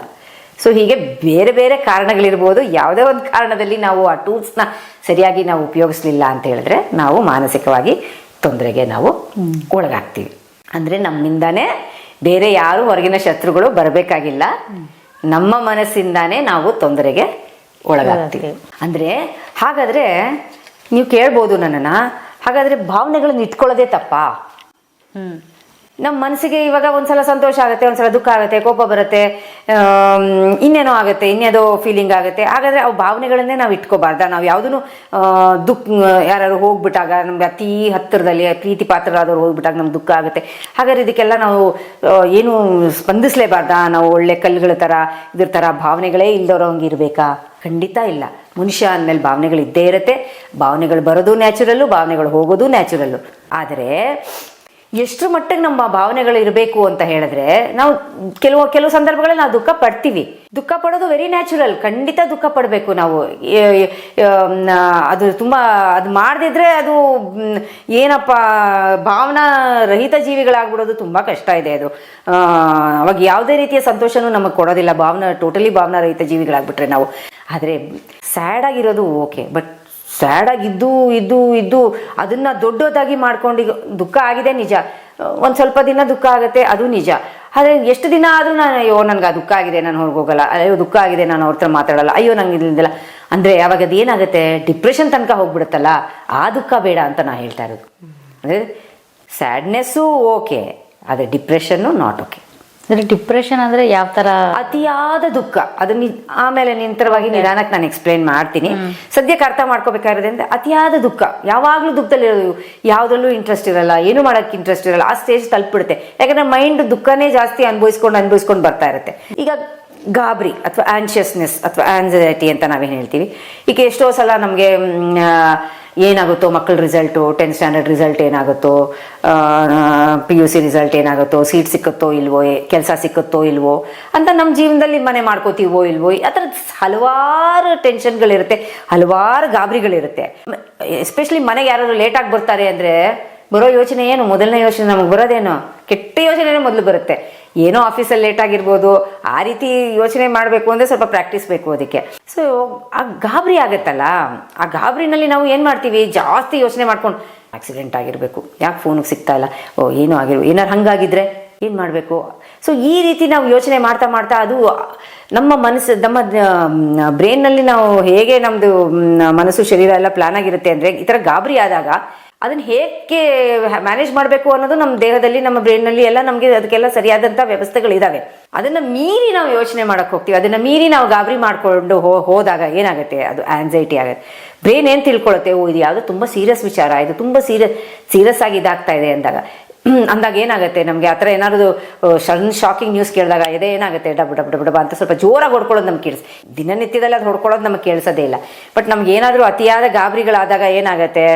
ಸೊ ಹೀಗೆ ಬೇರೆ ಬೇರೆ ಕಾರಣಗಳಿರ್ಬೋದು. ಯಾವುದೇ ಒಂದು ಕಾರಣದಲ್ಲಿ ನಾವು ಆ ಟೂಲ್ಸ್ನ ಸರಿಯಾಗಿ ನಾವು ಉಪಯೋಗಿಸ್ಲಿಲ್ಲ ಅಂತ ಹೇಳಿದ್ರೆ ನಾವು ಮಾನಸಿಕವಾಗಿ ತೊಂದರೆಗೆ ನಾವು ಒಳಗಾಗ್ತೀವಿ. ಅಂದರೆ ನಮ್ಮಿಂದಾನೇ ಬೇರೆ ಯಾರು ಹೊರಗಿನ ಶತ್ರುಗಳು ಬರಬೇಕಾಗಿಲ್ಲ, ನಮ್ಮ ಮನಸ್ಸಿಂದಾನೇ ನಾವು ತೊಂದರೆಗೆ ಒಳಗಾಗ್ತೀವಿ. ಅಂದರೆ ಹಾಗಾದರೆ ನೀವು ಕೇಳ್ಬೋದು ನನ್ನನ್ನು, ಹಾಗಾದರೆ ಭಾವನೆಗಳನ್ನ ಇಟ್ಕೊಳ್ಳೋದೇ ತಪ್ಪಾ? ನಮ್ಮ ಮನಸ್ಸಿಗೆ ಇವಾಗ ಒಂದ್ಸಲ ಸಂತೋಷ ಆಗುತ್ತೆ, ಒಂದ್ಸಲ ದುಃಖ ಆಗುತ್ತೆ, ಕೋಪ ಬರುತ್ತೆ, ಇನ್ನೇನೋ ಆಗುತ್ತೆ, ಇನ್ನೇದೋ ಫೀಲಿಂಗ್ ಆಗುತ್ತೆ. ಹಾಗಾದರೆ ಅವು ಭಾವನೆಗಳನ್ನೇ ನಾವು ಇಟ್ಕೋಬಾರ್ದ? ನಾವು ಯಾವುದೂ ಯಾರು ಹೋಗ್ಬಿಟ್ಟಾಗ, ನಮ್ಗೆ ಅತಿ ಹತ್ತಿರದಲ್ಲಿ ಪ್ರೀತಿ ಪಾತ್ರರಾದವ್ರು ಹೋಗ್ಬಿಟ್ಟಾಗ ನಮ್ಗೆ ದುಃಖ ಆಗುತ್ತೆ. ಹಾಗಾದ್ರೆ ಇದಕ್ಕೆಲ್ಲ ನಾವು ಏನು ಸ್ಪಂದಿಸಲೇಬಾರ್ದಾ? ನಾವು ಒಳ್ಳೆ ಕಲ್ಲುಗಳ ಥರ ಇದ್ರ ಥರ ಭಾವನೆಗಳೇ ಇಲ್ದವ್ರಂಗೆ ಇರಬೇಕಾ? ಖಂಡಿತ ಇಲ್ಲ. ಮನುಷ್ಯ ಅಂದಮೇಲೆ ಭಾವನೆಗಳು ಇದ್ದೇ ಇರುತ್ತೆ. ಭಾವನೆಗಳು ಬರೋದು ನ್ಯಾಚುರಲ್ಲು, ಭಾವನೆಗಳು ಹೋಗೋದು ನ್ಯಾಚುರಲ್ಲು. ಆದರೆ ಎಷ್ಟರ ಮಟ್ಟಿಗೆ ನಮ್ಮ ಭಾವನೆಗಳು ಇರಬೇಕು ಅಂತ ಹೇಳಿದ್ರೆ ನಾವು ಕೆಲವು ಸಂದರ್ಭಗಳಲ್ಲಿ ನಾವು ದುಃಖ ಪಡ್ತೀವಿ. ದುಃಖ ಪಡೋದು ವೆರಿ ನ್ಯಾಚುರಲ್, ಖಂಡಿತ ದುಃಖ ಪಡಬೇಕು ನಾವು. ಅದು ತುಂಬಾ ಅದು ಮಾಡದಿದ್ರೆ ಅದು ಏನಪ್ಪ ಭಾವನಾ ರಹಿತ ಜೀವಿಗಳಾಗ್ಬಿಡೋದು ತುಂಬಾ ಕಷ್ಟ ಇದೆ. ಅದು ಅವಾಗ ಯಾವುದೇ ರೀತಿಯ ಸಂತೋಷನೂ ನಮಗೆ ಕೊಡೋದಿಲ್ಲ, ಟೋಟಲಿ ಭಾವನಾ ರಹಿತ ಜೀವಿಗಳಾಗ್ಬಿಟ್ರೆ ನಾವು. ಆದರೆ ಸ್ಯಾಡ್ ಆಗಿರೋದು ಓಕೆ, ಬಟ್ ಸ್ಯಾಡ್ ಆಗಿ ಇದ್ದು ಅದನ್ನ ದೊಡ್ಡದಾಗಿ ಮಾಡ್ಕೊಂಡು ದುಃಖ ಆಗಿದೆ ನಿಜ, ಒಂದು ಸ್ವಲ್ಪ ದಿನ ದುಃಖ ಆಗುತ್ತೆ ಅದು ನಿಜ. ಆದರೆ ಎಷ್ಟು ದಿನ ಆದರೂ ಅಯ್ಯೋ ನನಗೆ ಆ ದುಃಖ ಆಗಿದೆ ನಾನು ಹೊರಗೆ ಹೋಗಲ್ಲ, ಅಯ್ಯೋ ದುಃಖ ಆಗಿದೆ ನಾನು ಅವ್ರ ಹತ್ರ ಮಾತಾಡಲ್ಲ, ಅಯ್ಯೋ ನಂಗೆ ಇಲ್ಲಿಂದಲ್ಲ ಅಂದರೆ ಅವಾಗ ಅದು ಏನಾಗುತ್ತೆ, ಡಿಪ್ರೆಷನ್ ತನಕ ಹೋಗ್ಬಿಡುತ್ತಲ್ಲ. ಆ ದುಃಖ ಬೇಡ ಅಂತ ನಾನು ಹೇಳ್ತಾ ಇರೋದು. ಅಂದರೆ ಸ್ಯಾಡ್ನೆಸ್ಸು ಓಕೆ, ಆದರೆ ಡಿಪ್ರೆಷನ್ನು ನಾಟ್ ಓಕೆ. ಡಿಪ್ರೆಷನ್ ಅಂದ್ರೆ ಯಾವ ತರ? ಅತಿಯಾದ ದುಃಖ. ಅದನ್ನ ಆಮೇಲೆ ನಿಂತರವಾಗಿ ನಿಧಾನಕ್ಕೆ ನಾನು ಎಕ್ಸ್ಪ್ಲೇನ್ ಮಾಡ್ತೀನಿ. ಸದ್ಯಕ್ಕೆ ಅರ್ಥ ಮಾಡ್ಕೋಬೇಕಾಗಿರೋದು ಅಂದ್ರೆ ಅತಿಯಾದ ದುಃಖ, ಯಾವಾಗ್ಲೂ ದುಃಖದಲ್ಲಿ ಯಾವ್ದ್ರಲ್ಲೂ ಇಂಟ್ರೆಸ್ಟ್ ಇರಲ್ಲ, ಏನು ಮಾಡಕ್ಕೆ ಇಂಟ್ರೆಸ್ಟ್ ಇರಲ್ಲ, ಆ ಸ್ಟೇಜ್ ತಲುಪಿಡುತ್ತೆ. ಯಾಕಂದ್ರೆ ಮೈಂಡ್ ದುಃಖನೇ ಜಾಸ್ತಿ ಅನ್ಭವಿಸ್ಕೊಂಡು ಬರ್ತಾ ಇರುತ್ತೆ. ಈಗ ಗಾಬರಿ ಅಥವಾ ಆನ್ಷಿಯಸ್ನೆಸ್ ಅಥವಾ ಆನ್ಸೈಟಿ ಅಂತ ನಾವೇನು ಹೇಳ್ತೀವಿ. ಈಗ ಎಷ್ಟೋ ಸಲ ನಮಗೆ ಏನಾಗುತ್ತೋ ಮಕ್ಕಳ ರಿಸಲ್ಟು, 10th ಸ್ಟ್ಯಾಂಡರ್ಡ್ ರಿಸಲ್ಟ್ ಏನಾಗುತ್ತೋ, PUC ರಿಸಲ್ಟ್ ಏನಾಗುತ್ತೋ, ಸೀಟ್ ಸಿಕ್ಕುತ್ತೋ ಇಲ್ವೋ, ಕೆಲಸ ಸಿಕ್ಕುತ್ತೋ ಇಲ್ವೋ ಅಂತ ನಮ್ಮ ಜೀವನದಲ್ಲಿ ಮನೆ ಮಾಡ್ಕೋತೀವೋ ಇಲ್ವೋ, ಆ ಥರದ ಹಲವಾರು ಟೆನ್ಷನ್ಗಳಿರುತ್ತೆ, ಹಲವಾರು ಗಾಬರಿಗಳಿರುತ್ತೆ. ಎಸ್ಪೆಷಲಿ ಮನೆಗೆ ಯಾರಾದ್ರು ಲೇಟಾಗಿ ಬರ್ತಾರೆ ಅಂದರೆ ಬರೋ ಯೋಚನೆ ಏನು, ಮೊದಲನೇ ಯೋಚನೆ ನಮಗೆ ಬರೋದೇನೋ ಕೆಟ್ಟ ಯೋಚನೆನೇ ಮೊದಲು ಬರುತ್ತೆ. ಏನೋ ಆಫೀಸಲ್ಲಿ ಲೇಟ್ ಆಗಿರ್ಬೋದು, ಆ ರೀತಿ ಯೋಚನೆ ಮಾಡಬೇಕು ಅಂದರೆ ಸ್ವಲ್ಪ ಪ್ರಾಕ್ಟೀಸ್ ಬೇಕು ಅದಕ್ಕೆ. ಸೊ ಆ ಗಾಬರಿ ಆಗುತ್ತಲ್ಲ, ಆ ಗಾಬರಿನಲ್ಲಿ ನಾವು ಏನು ಮಾಡ್ತೀವಿ, ಜಾಸ್ತಿ ಯೋಚನೆ ಮಾಡ್ಕೊಂಡು ಆಕ್ಸಿಡೆಂಟ್ ಆಗಿರಬೇಕು, ಯಾಕೆ ಫೋನಿಗೆ ಸಿಗ್ತಾ ಇಲ್ಲ, ಏನೋ ಏನಾರು ಹಂಗಾಗಿದ್ರೆ ಏನು ಮಾಡಬೇಕು. ಸೊ ಈ ರೀತಿ ನಾವು ಯೋಚನೆ ಮಾಡ್ತಾ ಅದು ನಮ್ಮ ಮನಸ್ಸು, ನಮ್ಮ ಬ್ರೈನ್ನಲ್ಲಿ ನಾವು ಹೇಗೆ ನಮ್ಮದು ಮನಸ್ಸು ಶರೀರ ಎಲ್ಲ ಪ್ಲಾನ್ ಆಗಿರುತ್ತೆ ಅಂದರೆ, ಈ ಥರ ಗಾಬರಿ ಆದಾಗ ಅದನ್ನು ಹೇಗೆ ಮ್ಯಾನೇಜ್ ಮಾಡಬೇಕು ಅನ್ನೋದು ನಮ್ಮ ದೇಹದಲ್ಲಿ, ನಮ್ಮ ಬ್ರೈನ್ನಲ್ಲಿ ಎಲ್ಲ ನಮಗೆ ಅದಕ್ಕೆಲ್ಲ ಸರಿಯಾದಂಥ ವ್ಯವಸ್ಥೆಗಳಿದ್ದಾವೆ. ಅದನ್ನು ಮೀರಿ ನಾವು ಯೋಚನೆ ಮಾಡೋಕ್ಕೆ ಹೋಗ್ತೀವಿ, ಅದನ್ನು ಮೀರಿ ನಾವು ಗಾಬರಿ ಮಾಡಿಕೊಂಡು ಹೋದಾಗ ಏನಾಗುತ್ತೆ, ಅದು ಆ್ಯನ್ಸೈಟಿ ಆಗುತ್ತೆ. ಬ್ರೈನ್ ಏನು ತಿಳ್ಕೊಳ್ಳುತ್ತೆ, ಇದು ಯಾವುದೋ ತುಂಬ ಸೀರಿಯಸ್ ವಿಚಾರ, ಇದು ತುಂಬ ಸೀರಿಯಸ್ ಆಗಿ ಇದಾಗ್ತಾ ಇದೆ ಅಂದಾಗ ಏನಾಗುತ್ತೆ, ನಮಗೆ ಆ ಥರ ಏನಾದ್ರು ಸಡನ್ ಶಾಕಿಂಗ್ ನ್ಯೂಸ್ ಕೇಳಿದಾಗ ಏನಾಗುತ್ತೆ, ಡಬ್ ಡಬ್ ಡಬ್ ಡಬ ಅಂತ ಸ್ವಲ್ಪ ಜೋರಾಗಿ ಹೊಡ್ಕೊಳ್ಳೋದು ನಮ್ಗೆ ಕೇಳಿಸ್. ದಿನನಿತ್ಯದಲ್ಲಿ ಅದು ಹೊಡ್ಕೊಳ್ಳೋದು ನಮಗೆ ಕೇಳಿಸೋದೇ ಇಲ್ಲ. ಬಟ್ ನಮ್ಗೆ ಏನಾದರೂ ಅತಿಯಾದ ಗಾಬರಿಗಳಾದಾಗ ಏನಾಗುತ್ತೆ,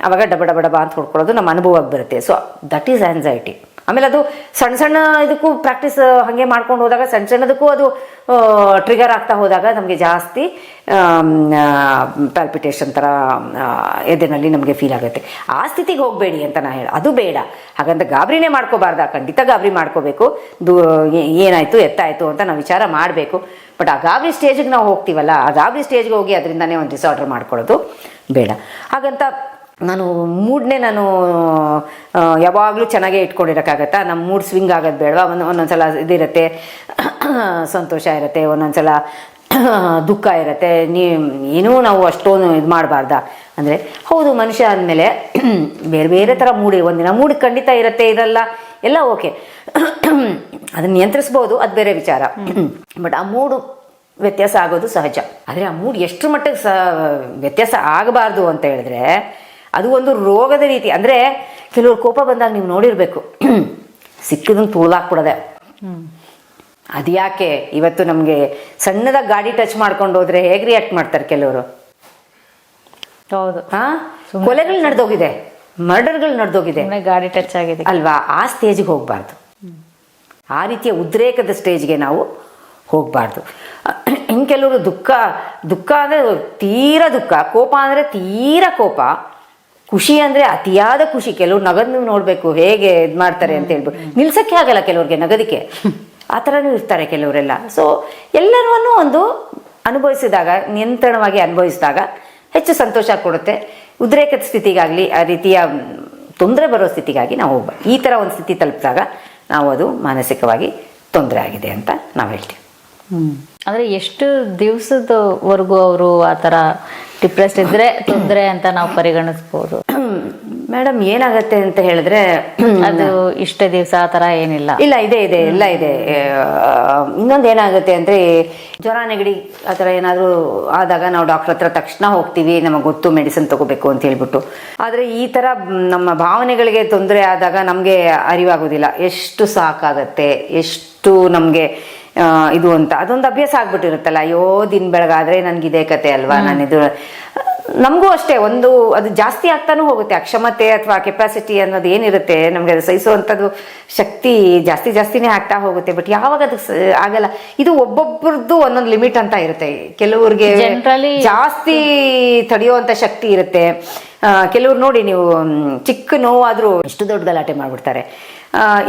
ಅವಾಗ ಡಬ ಡಬ ಡಬ ಅಂತ ಹೊಡ್ಕೊಳ್ಳೋದು ನಮ್ಮ ಅನುಭವಕ್ಕೆ ಬರುತ್ತೆ. So that is anxiety. ಆಮೇಲೆ ಅದು ಸಣ್ಣ ಇದಕ್ಕೂ ಪ್ರಾಕ್ಟೀಸ್ ಹಾಗೆ ಮಾಡ್ಕೊಂಡು ಹೋದಾಗ, ಸಣ್ಣದಕ್ಕೂ ಅದು ಟ್ರಿಗರ್ ಆಗ್ತಾ ಹೋದಾಗ ನಮಗೆ ಜಾಸ್ತಿ ಪ್ಯಾಲ್ಪಿಟೇಷನ್ ಥರ ಎದೆನಲ್ಲಿ ನಮಗೆ ಫೀಲ್ ಆಗುತ್ತೆ. ಆ ಸ್ಥಿತಿಗೆ ಹೋಗಬೇಡಿ ಅಂತ ನಾನು ಅದು ಬೇಡ. ಹಾಗಂತ ಗಾಬರಿನೇ ಮಾಡ್ಕೋಬಾರ್ದ, ಖಂಡಿತ ಗಾಬರಿ ಮಾಡ್ಕೋಬೇಕು. ಏನಾಯಿತು ಎತ್ತಾಯಿತು ಅಂತ ನಾವು ವಿಚಾರ ಮಾಡಬೇಕು. ಬಟ್ ಆ ಗಾಬರಿ ಸ್ಟೇಜಿಗೆ ನಾವು ಹೋಗ್ತೀವಲ್ಲ, ಆ ಗಾಬರಿ ಸ್ಟೇಜ್ಗೆ ಹೋಗಿ ಅದರಿಂದನೇ ಒಂದು ಡಿಸಾರ್ಡರ್ ಮಾಡ್ಕೊಳ್ಳೋದು ಬೇಡ. ಹಾಗಂತ ನಾನು ಮೂಡ್ನೇ ಯಾವಾಗಲೂ ಚೆನ್ನಾಗೇ ಇಟ್ಕೊಂಡಿರೋಕ್ಕಾಗತ್ತಾ? ನಮ್ಮ ಮೂಡ್ ಸ್ವಿಂಗ್ ಆಗೋದು ಬೇಡವಾ? ಒಂದೊಂದ್ಸಲ ಇದಿರುತ್ತೆ, ಸಂತೋಷ ಇರುತ್ತೆ, ಒಂದೊಂದ್ಸಲ ದುಃಖ ಇರುತ್ತೆ. ಏನೂ ನಾವು ಅಷ್ಟೊಂದು ಇದು ಮಾಡಬಾರ್ದ ಅಂದರೆ, ಹೌದು ಮನುಷ್ಯ ಅಂದಮೇಲೆ ಬೇರೆ ಬೇರೆ ಥರ ಒಂದಿನ ಮೂಡ್ ಖಂಡಿತ ಇರುತ್ತೆ, ಇರಲ್ಲ, ಎಲ್ಲ ಓಕೆ, ಅದನ್ನು ನಿಯಂತ್ರಿಸ್ಬೋದು, ಅದು ಬೇರೆ ವಿಚಾರ. ಬಟ್ ಆ ಮೂಡು ವ್ಯತ್ಯಾಸ ಆಗೋದು ಸಹಜ. ಆದರೆ ಆ ಮೂಡ್ ಎಷ್ಟು ಮಟ್ಟಿಗೆ ವ್ಯತ್ಯಾಸ ಆಗಬಾರ್ದು ಅಂತ ಹೇಳಿದ್ರೆ, ಅದು ಒಂದು ರೋಗದ ರೀತಿ. ಅಂದರೆ ಕೆಲವರು ಕೋಪ ಬಂದಾಗ ನೀವು ನೋಡಿರಬೇಕು, ಸಿಕ್ಕಿದಂಗೆ ತುಳಿದಾಕ್ಬಿಡೋದೆ. ಅದ್ಯಾಕೆ ಇವತ್ತು ನಮಗೆ ಸಣ್ಣದಾಗಿ ಗಾಡಿ ಟಚ್ ಮಾಡ್ಕೊಂಡು ಹೋದ್ರೆ ಹೇಗೆ ರಿಯಾಕ್ಟ್ ಮಾಡ್ತಾರೆ ಕೆಲವರು? ಹೌದು, ಕೊಲೆಗಳು ನಡೆದೋಗಿದೆ, ಮರ್ಡರ್ಗಳು ನಡೆದೋಗಿದೆ, ಗಾಡಿ ಟಚ್ ಆಗಿದೆ ಅಲ್ವಾ? ಆ ಸ್ಟೇಜಿಗೆ ಹೋಗಬಾರ್ದು, ಆ ರೀತಿಯ ಉದ್ರೇಕದ ಸ್ಟೇಜ್ಗೆ ನಾವು ಹೋಗಬಾರ್ದು. ಇನ್ನು ಕೆಲವರು ದುಃಖ ಅಂದರೆ ತೀರಾ ದುಃಖ, ಕೋಪ ಅಂದರೆ ತೀರಾ ಕೋಪ, ಖುಷಿ ಅಂದರೆ ಅತಿಯಾದ ಖುಷಿ. ಕೆಲವ್ರು ನಗದು ನೋಡಬೇಕು ಹೇಗೆ ಇದು ಮಾಡ್ತಾರೆ ಅಂತ ಹೇಳ್ಬಿಟ್ಟು ನಿಲ್ಸಕ್ಕೆ ಆಗಲ್ಲ ಕೆಲವ್ರಿಗೆ ನಗದಕ್ಕೆ, ಆ ಥರನೂ ಇರ್ತಾರೆ ಕೆಲವರೆಲ್ಲ. ಸೊ ಎಲ್ಲರೂ ಒಂದು ಅನುಭವಿಸಿದಾಗ, ನಿಯಂತ್ರಣವಾಗಿ ಅನುಭವಿಸಿದಾಗ ಹೆಚ್ಚು ಸಂತೋಷ ಕೊಡುತ್ತೆ. ಉದ್ರೇಕದ ಸ್ಥಿತಿಗಾಗಲಿ, ಆ ರೀತಿಯ ತೊಂದರೆ ಬರೋ ಸ್ಥಿತಿಗಾಗಿ ನಾವು ಈ ಥರ ಒಂದು ಸ್ಥಿತಿ ತಲುಪಿದಾಗ ನಾವು ಅದು ಮಾನಸಿಕವಾಗಿ ತೊಂದರೆ ಆಗಿದೆ ಅಂತ ನಾವು ಹೇಳ್ತೀವಿ. ಅಂದರೆ ಎಷ್ಟು ದಿವಸದವರೆಗೂ ಅವರು ಆ ಥರ ಡಿಪ್ರೆಸ್ ಇದ್ರೆ ತೊಂದರೆ ಅಂತ ನಾವು ಪರಿಗಣಿಸ್ಬೋದು? ಮೇಡಮ್ ಏನಾಗತ್ತೆ ಅಂತ ಹೇಳಿದ್ರೆ, ಅದು ಇಷ್ಟೇ ದಿವಸ ಆ ಥರ ಏನಿಲ್ಲ, ಇಲ್ಲ ಇದೆ ಎಲ್ಲ ಇದೆ. ಇನ್ನೊಂದು ಏನಾಗುತ್ತೆ ಅಂದರೆ, ಜ್ವರ ನೆಗಡಿ ಆ ಥರ ಏನಾದರೂ ಆದಾಗ ನಾವು ಡಾಕ್ಟರ್ ಹತ್ರ ತಕ್ಷಣ ಹೋಗ್ತೀವಿ, ನಮಗೆ ಗೊತ್ತು ಮೆಡಿಸಿನ್ ತಗೋಬೇಕು ಅಂತ ಹೇಳ್ಬಿಟ್ಟು. ಆದರೆ ಈ ಥರ ನಮ್ಮ ಭಾವನೆಗಳಿಗೆ ತೊಂದರೆ ಆದಾಗ ನಮಗೆ ಅರಿವಾಗೋದಿಲ್ಲ ಎಷ್ಟು ಸಾಕಾಗತ್ತೆ, ಎಷ್ಟು ನಮಗೆ ಇದು ಅಂತ. ಅದೊಂದು ಅಭ್ಯಾಸ ಆಗ್ಬಿಟ್ಟಿರುತ್ತಲ್ಲ, ಅಯ್ಯೋ ದಿನ ಬೆಳಗಾದ್ರೆ ನನಗಿದೆ ಕತೆ ಅಲ್ವಾ, ನಾನಿದು ನಮಗೂ ಅಷ್ಟೇ ಒಂದು ಅದು ಜಾಸ್ತಿ ಆಗ್ತಾನೂ ಹೋಗುತ್ತೆ. ಅಕ್ಷಮತೆ ಅಥವಾ ಕೆಪಾಸಿಟಿ ಅನ್ನೋದು ಏನಿರುತ್ತೆ ನಮಗೆ ಅದು ಸಹಿಸುವಂಥದ್ದು ಶಕ್ತಿ ಜಾಸ್ತಿನೇ ಆಗ್ತಾ ಹೋಗುತ್ತೆ. ಬಟ್ ಯಾವಾಗ ಅದು ಆಗಲ್ಲ. ಇದು ಒಬ್ಬೊಬ್ಬರದ್ದು ಒಂದೊಂದು ಲಿಮಿಟ್ ಅಂತ ಇರುತ್ತೆ. ಕೆಲವ್ರಿಗೆ Generally ಜಾಸ್ತಿ ತಡೆಯುವಂಥ ಶಕ್ತಿ ಇರುತ್ತೆ. ಕೆಲವ್ರು ನೋಡಿ, ನೀವು ಚಿಕ್ಕ ನೋವಾದರೂ ಎಷ್ಟು ದೊಡ್ಡ ಗಲಾಟೆ ಮಾಡ್ಬಿಡ್ತಾರೆ.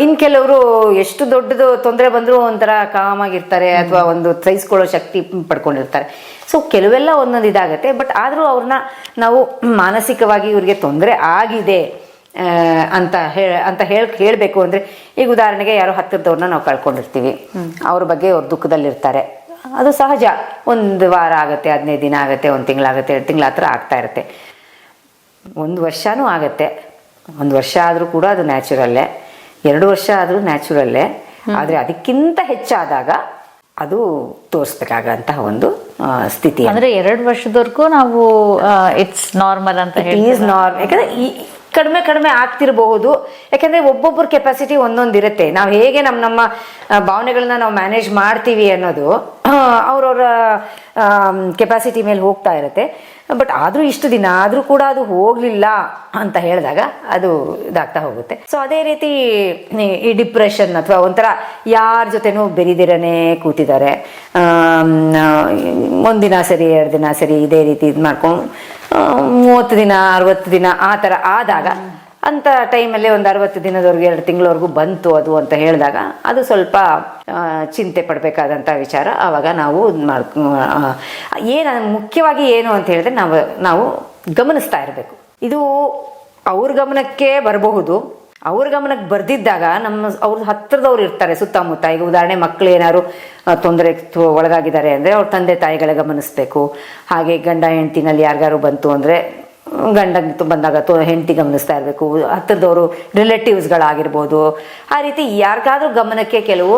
ಇನ್ನು ಕೆಲವರು ಎಷ್ಟು ದೊಡ್ಡದು ತೊಂದರೆ ಬಂದರೂ ಒಂಥರ ಕಾಮಾಗಿರ್ತಾರೆ ಅಥವಾ ಒಂದು ಸಹಿಸ್ಕೊಳ್ಳೋ ಶಕ್ತಿ ಪಡ್ಕೊಂಡಿರ್ತಾರೆ. ಸೊ ಕೆಲವೆಲ್ಲ ಒಂದೊಂದು ಇದಾಗುತ್ತೆ. ಬಟ್ ಆದರೂ ಅವ್ರನ್ನ ನಾವು ಮಾನಸಿಕವಾಗಿ ಇವ್ರಿಗೆ ತೊಂದರೆ ಆಗಿದೆ ಅಂತ ಹೇಳಬೇಕು ಅಂದರೆ, ಈಗ ಉದಾಹರಣೆಗೆ ಯಾರೋ ಹತ್ತಿರದವ್ರನ್ನ ನಾವು ಕಳ್ಕೊಂಡಿರ್ತೀವಿ, ಅವ್ರ ಬಗ್ಗೆ ಅವ್ರ ದುಃಖದಲ್ಲಿರ್ತಾರೆ. ಅದು ಸಹಜ. ಒಂದು ವಾರ ಆಗುತ್ತೆ, 15 ದಿನ ಆಗುತ್ತೆ, 1 ತಿಂಗಳಾಗುತ್ತೆ, 2 ತಿಂಗಳ ಹತ್ರ ಆಗ್ತಾ ಇರುತ್ತೆ. 1 ವರ್ಷನೂ ಆಗುತ್ತೆ. 1 ವರ್ಷ ಆದರೂ ಕೂಡ ಅದು ನ್ಯಾಚುರಲ್ಲೇ, 2 ವರ್ಷ ಆದರೂ ನ್ಯಾಚುರಲ್ಲೇ. ಆದರೆ ಅದಕ್ಕಿಂತ ಹೆಚ್ಚಾದಾಗ ಅದು ತೋರಿಸ್ಬೇಕಾಗಂತಹ ಒಂದು ಸ್ಥಿತಿ. ಅಂದ್ರೆ 2 ವರ್ಷದವರೆಗೂ ನಾವು ಇಟ್ಸ್ ನಾರ್ಮಲ್ ಅಂತ ಹೇಳಿ. ಯಾಕಂದ್ರೆ ಕಡಿಮೆ ಆಗ್ತಿರಬಹುದು. ಯಾಕಂದ್ರೆ ಒಬ್ಬೊಬ್ಬರ ಕೆಪಾಸಿಟಿ ಒಂದೊಂದಿರುತ್ತೆ. ನಾವು ಹೇಗೆ ನಮ್ಮ ಭಾವನೆಗಳನ್ನ ನಾವು ಮ್ಯಾನೇಜ್ ಮಾಡ್ತೀವಿ ಅನ್ನೋದು ಅವ್ರವ್ರ ಕೆಪಾಸಿಟಿ ಮೇಲೆ ಹೋಗ್ತಾ ಇರುತ್ತೆ. ಬಟ್ ಆದರೂ ಇಷ್ಟು ದಿನ ಆದರೂ ಕೂಡ ಅದು ಹೋಗಲಿಲ್ಲ ಅಂತ ಹೇಳಿದಾಗ ಅದು ಇದಾಗ್ತಾ ಹೋಗುತ್ತೆ. ಸೊ ಅದೇ ರೀತಿ ಈ ಡಿಪ್ರೆಷನ್ ಅಥವಾ ಒಂಥರ ಯಾರ ಜೊತೆನೂ ಬೆರಿದಿರನೇ ಕೂತಿದ್ದಾರೆ, 1 ದಿನ ಸರಿ 2 ದಿನ ಸರಿ ಇದೇ ರೀತಿ ಇದು ಮಾಡ್ಕೊಂಡು 30 ದಿನ 60 ದಿನ ಆ ಥರ ಆದಾಗ, ಅಂಥ ಟೈಮಲ್ಲಿ ಒಂದು 60 ದಿನದವರೆಗೂ 2 ತಿಂಗಳವರೆಗೂ ಬಂತು ಅದು ಅಂತ ಹೇಳಿದಾಗ ಅದು ಸ್ವಲ್ಪ ಚಿಂತೆ ಪಡಬೇಕಾದಂಥ ವಿಚಾರ. ಆವಾಗ ನಾವು ಮುಖ್ಯವಾಗಿ ಏನು ಅಂತ ಹೇಳಿದ್ರೆ ನಾವು ಗಮನಿಸ್ತಾ ಇರಬೇಕು. ಇದು ಅವ್ರ ಗಮನಕ್ಕೆ ಬರಬಹುದು. ಅವ್ರ ಗಮನಕ್ಕೆ ಬರ್ದಿದ್ದಾಗ ಅವ್ರ ಹತ್ರದವ್ರು ಇರ್ತಾರೆ ಸುತ್ತಮುತ್ತ. ಈಗ ಉದಾಹರಣೆ, ಮಕ್ಕಳು ಏನಾದ್ರು ತೊಂದರೆ ಒಳಗಾಗಿದ್ದಾರೆ ಅಂದರೆ ಅವ್ರ ತಂದೆ ತಾಯಿಗಳ ಗಮನಿಸ್ಬೇಕು. ಹಾಗೆ ಗಂಡ ಹೆಂಡತಿನಲ್ಲಿ ಯಾರಿಗಾರು ಬಂತು ಅಂದರೆ ಗಂಡ ಬಂದಾಗ ಹೆಂಡತಿ ಗಮನಿಸ್ತಾ ಇರಬೇಕು. ಹತ್ತಿರದವರು ರಿಲೇಟಿವ್ಸ್ಗಳಾಗಿರ್ಬೋದು. ಆ ರೀತಿ ಯಾರಿಗಾದ್ರೂ ಗಮನಕ್ಕೆ ಕೆಲವು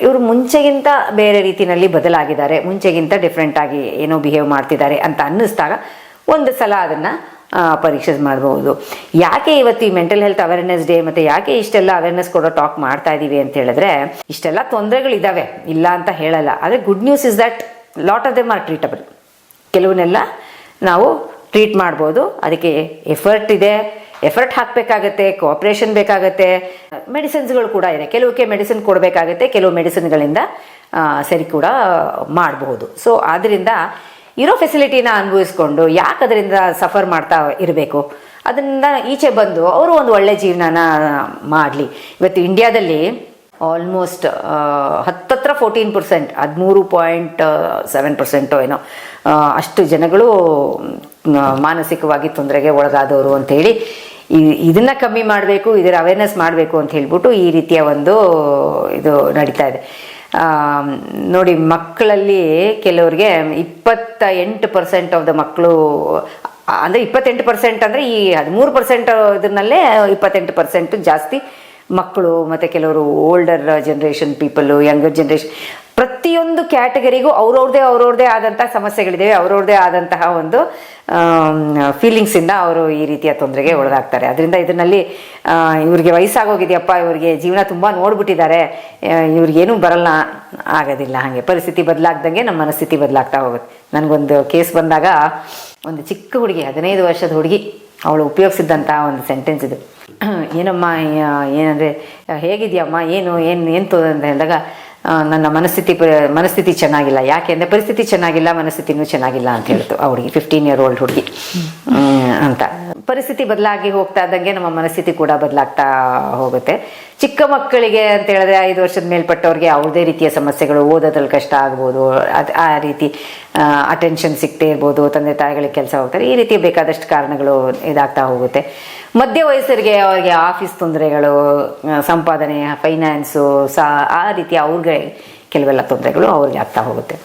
ಇವರು ಮುಂಚೆಗಿಂತ ಬೇರೆ ರೀತಿಯಲ್ಲಿ ಬದಲಾಗಿದ್ದಾರೆ, ಮುಂಚೆಗಿಂತ ಡಿಫ್ರೆಂಟ್ ಆಗಿ ಏನೋ ಬಿಹೇವ್ ಮಾಡ್ತಿದ್ದಾರೆ ಅಂತ ಅನ್ನಿಸ್ದಾಗ ಒಂದು ಸಲ ಅದನ್ನು ಪರೀಕ್ಷೆ ಮಾಡಬಹುದು. ಯಾಕೆ ಇವತ್ತು ಈ ಮೆಂಟಲ್ ಹೆಲ್ತ್ ಅವೇರ್ನೆಸ್ ಡೇ ಮತ್ತು ಯಾಕೆ ಇಷ್ಟೆಲ್ಲ ಅವೇರ್ನೆಸ್ ಕೊಡೋ ಟಾಕ್ ಮಾಡ್ತಾ ಇದ್ದೀವಿ ಅಂತ ಹೇಳಿದ್ರೆ, ಇಷ್ಟೆಲ್ಲ ತೊಂದರೆಗಳಿದ್ದಾವೆ, ಇಲ್ಲ ಅಂತ ಹೇಳಲ್ಲ. ಆದರೆ good news is that lot of them are treatable. ಕೆಲವನ್ನೆಲ್ಲ ನಾವು ಟ್ರೀಟ್ ಮಾಡ್ಬೋದು. ಅದಕ್ಕೆ ಎಫರ್ಟ್ ಹಾಕಬೇಕಾಗತ್ತೆ, ಕೋಆಪ್ರೇಷನ್ ಬೇಕಾಗತ್ತೆ. ಮೆಡಿಸಿನ್ಸ್ಗಳು ಕೂಡ ಇದೆ. ಕೆಲವಕ್ಕೆ ಮೆಡಿಸಿನ್ ಕೊಡಬೇಕಾಗತ್ತೆ, ಕೆಲವು ಮೆಡಿಸಿನ್ಗಳಿಂದ ಸರಿ ಕೂಡ ಮಾಡಬಹುದು. ಸೊ ಆದ್ದರಿಂದ ಇರೋ ಫೆಸಿಲಿಟಿನ ಅನುಭವಿಸ್ಕೊಂಡು ಯಾಕೆ ಅದರಿಂದ ಸಫರ್ ಮಾಡ್ತಾ ಇರಬೇಕು? ಅದರಿಂದ ಈಚೆ ಬಂದು ಅವರು ಒಂದು ಒಳ್ಳೆ ಜೀವನನ ಮಾಡಲಿ. ಇವತ್ತು ಇಂಡಿಯಾದಲ್ಲಿ ಆಲ್ಮೋಸ್ಟ್ 14% 13.7% ಏನೋ ಅಷ್ಟು ಜನಗಳು ಮಾನಸಿಕವಾಗಿ ತೊಂದರೆಗೆ ಒಳಗಾದವರು ಅಂಥೇಳಿ ಇದನ್ನ ಕಮ್ಮಿ ಮಾಡಬೇಕು, ಇದರ ಅವೇರ್ನೆಸ್ ಮಾಡಬೇಕು ಅಂತ ಹೇಳ್ಬಿಟ್ಟು ಈ ರೀತಿಯ ಒಂದು ಇದು ನಡೀತಾ ಇದೆ. ನೋಡಿ, ಮಕ್ಕಳಲ್ಲಿ ಕೆಲವ್ರಿಗೆ 28% ಆಫ್ ದ ಮಕ್ಕಳು ಅಂದರೆ 28% ಅಂದರೆ ಈ 13% ಇದನ್ನಲ್ಲೇ 28% ಜಾಸ್ತಿ ಮಕ್ಕಳು ಮತ್ತು ಕೆಲವರು older generation people, younger generation, ಪ್ರತಿಯೊಂದು ಕ್ಯಾಟಗರಿಗೂ ಅವ್ರವ್ರದೇ ಆದಂತಹ ಸಮಸ್ಯೆಗಳಿದ್ದಾವೆ, ಅವ್ರವ್ರದೇ ಆದಂತಹ ಒಂದು ಫೀಲಿಂಗ್ಸಿಂದ ಅವರು ಈ ರೀತಿಯ ತೊಂದರೆಗೆ ಒಳಗಾಗ್ತಾರೆ. ಅದರಿಂದ ಇದರಲ್ಲಿ ಇವ್ರಿಗೆ ವಯಸ್ಸಾಗೋಗಿದೆಯಪ್ಪ, ಇವ್ರಿಗೆ ಜೀವನ ತುಂಬ ನೋಡ್ಬಿಟ್ಟಿದ್ದಾರೆ, ಇವ್ರಿಗೇನೂ ಬರಲ್ಲ, ಆಗೋದಿಲ್ಲ. ಹಾಗೆ ಪರಿಸ್ಥಿತಿ ಬದಲಾಗ್ದಂಗೆ ನಮ್ಮ ಮನಸ್ಥಿತಿ ಬದಲಾಗ್ತಾ ಹೋಗುತ್ತೆ. ನನಗೊಂದು ಕೇಸ್ ಬಂದಾಗ ಒಂದು ಚಿಕ್ಕ ಹುಡುಗಿ, 15 ವರ್ಷದ ಹುಡುಗಿ, ಅವಳು ಉಪಯೋಗಿಸಿದ್ದಂಥ ಒಂದು ಸೆಂಟೆನ್ಸ್ ಇದು. ಏನಮ್ಮ, ಏನಂದರೆ ಹೇಗಿದೆಯಮ್ಮ, ಏನು ಅಂತ ಹೇಳಿದಾಗ, ನನ್ನ ಮನಸ್ಥಿತಿ ಚೆನ್ನಾಗಿಲ್ಲ. ಯಾಕೆಂದರೆ ಪರಿಸ್ಥಿತಿ ಚೆನ್ನಾಗಿಲ್ಲ, ಮನಸ್ಥಿತಿನೂ ಚೆನ್ನಾಗಿಲ್ಲ ಅಂತ ಹೇಳ್ತು ಆ ಹುಡುಗಿ. 15 year old ಹುಡುಗಿ ಅಂತ. ಪರಿಸ್ಥಿತಿ ಬದಲಾಗಿ ಹೋಗ್ತಾ ಇದ್ದಂಗೆ ನಮ್ಮ ಮನಸ್ಥಿತಿ ಕೂಡ ಬದಲಾಗ್ತಾ ಹೋಗುತ್ತೆ. ಚಿಕ್ಕ ಮಕ್ಕಳಿಗೆ ಅಂತ ಹೇಳಿದ್ರೆ 5 ವರ್ಷದ ಮೇಲ್ಪಟ್ಟವ್ರಿಗೆ ಯಾವುದೇ ರೀತಿಯ ಸಮಸ್ಯೆಗಳು, ಓದೋದ್ರಲ್ಲಿ ಕಷ್ಟ ಆಗ್ಬೋದು, ಆ ರೀತಿ ಅಟೆನ್ಷನ್ ಸಿಗ್ತೇ ಇರ್ಬೋದು, ತಂದೆ ತಾಯಿಗಳಿಗೆ ಕೆಲಸ ಹೋಗ್ತಾರೆ, ಈ ರೀತಿ ಬೇಕಾದಷ್ಟು ಕಾರಣಗಳು ಇದಾಗ್ತಾ ಹೋಗುತ್ತೆ. ಮಧ್ಯ ವಯಸ್ಸರಿಗೆ ಅವ್ರಿಗೆ ಆಫೀಸ್ ತೊಂದರೆಗಳು, ಸಂಪಾದನೆ, ಫೈನಾನ್ಸು ಆ ರೀತಿ ಅವ್ರಿಗೆ ಕೆಲವೆಲ್ಲ ತೊಂದರೆಗಳು ಅವ್ರಿಗೆ ಆಗ್ತಾ ಹೋಗುತ್ತೆ.